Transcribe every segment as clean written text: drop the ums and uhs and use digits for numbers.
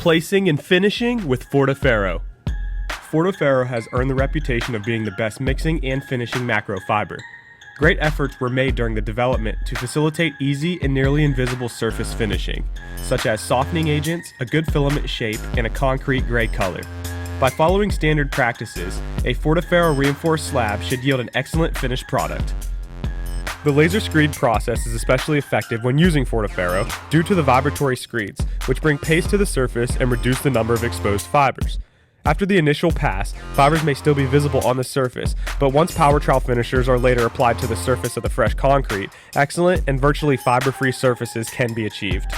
Placing and finishing with Forta Ferro. Fort Ferro has earned the reputation of being the best mixing and finishing macro fiber. Great efforts were made during the development to facilitate easy and nearly invisible surface finishing, such as softening agents, a good filament shape, and a concrete gray color. By following standard practices, a Fort Ferro reinforced slab should yield an excellent finished product. The laser screed process is especially effective when using Fort Ferro due to the vibratory screeds, which bring paste to the surface and reduce the number of exposed fibers. After the initial pass, fibers may still be visible on the surface, but once power trowel finishers are later applied to the surface of the fresh concrete, excellent and virtually fiber-free surfaces can be achieved.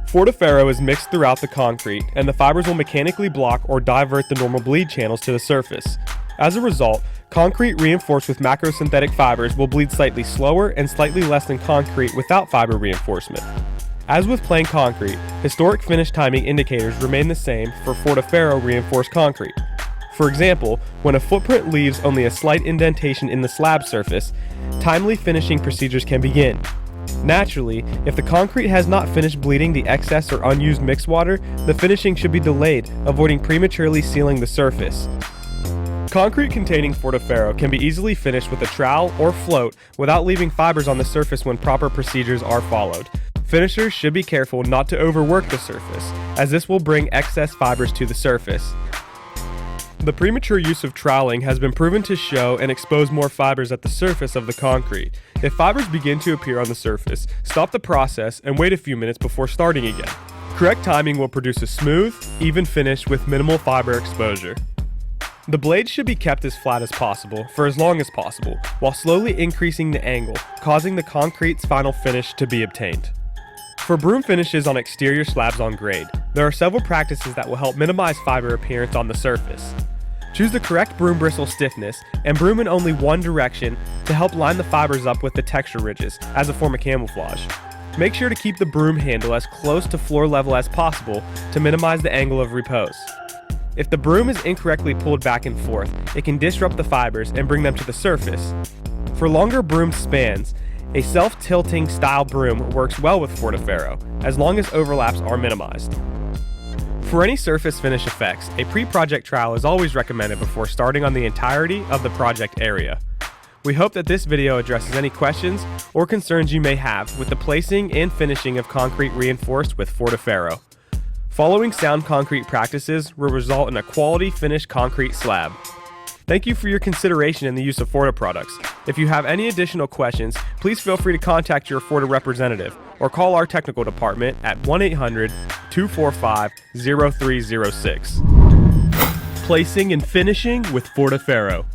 Fort Ferro is mixed throughout the concrete, and the fibers will mechanically block or divert the normal bleed channels to the surface. As a result, concrete reinforced with macrosynthetic fibers will bleed slightly slower and slightly less than concrete without fiber reinforcement. As with plain concrete, historic finish timing indicators remain the same for Fort Ferro reinforced concrete. For example, when a footprint leaves only a slight indentation in the slab surface, timely finishing procedures can begin. Naturally, if the concrete has not finished bleeding the excess or unused mixed water, the finishing should be delayed, avoiding prematurely sealing the surface. Concrete containing Fort Ferro can be easily finished with a trowel or float without leaving fibers on the surface when proper procedures are followed. Finishers should be careful not to overwork the surface, as this will bring excess fibers to the surface. The premature use of troweling has been proven to show and expose more fibers at the surface of the concrete. If fibers begin to appear on the surface, stop the process and wait a few minutes before starting again. Correct timing will produce a smooth, even finish with minimal fiber exposure. The blades should be kept as flat as possible for as long as possible, while slowly increasing the angle, causing the concrete's final finish to be obtained. For broom finishes on exterior slabs on grade, there are several practices that will help minimize fiber appearance on the surface. Choose the correct broom bristle stiffness and broom in only one direction to help line the fibers up with the texture ridges as a form of camouflage. Make sure to keep the broom handle as close to floor level as possible to minimize the angle of repose. If the broom is incorrectly pulled back and forth, it can disrupt the fibers and bring them to the surface. For longer broom spans, a self-tilting style broom works well with Fort Ferro, as long as overlaps are minimized. For any surface finish effects, a pre-project trowel is always recommended before starting on the entirety of the project area. We hope that this video addresses any questions or concerns you may have with the placing and finishing of concrete reinforced with Fort Ferro. Following sound concrete practices will result in a quality finished concrete slab. Thank you for your consideration in the use of Forta products. If you have any additional questions, please feel free to contact your Forta representative or call our technical department at 1-800-245-0306. Placing and finishing with Fort Ferro.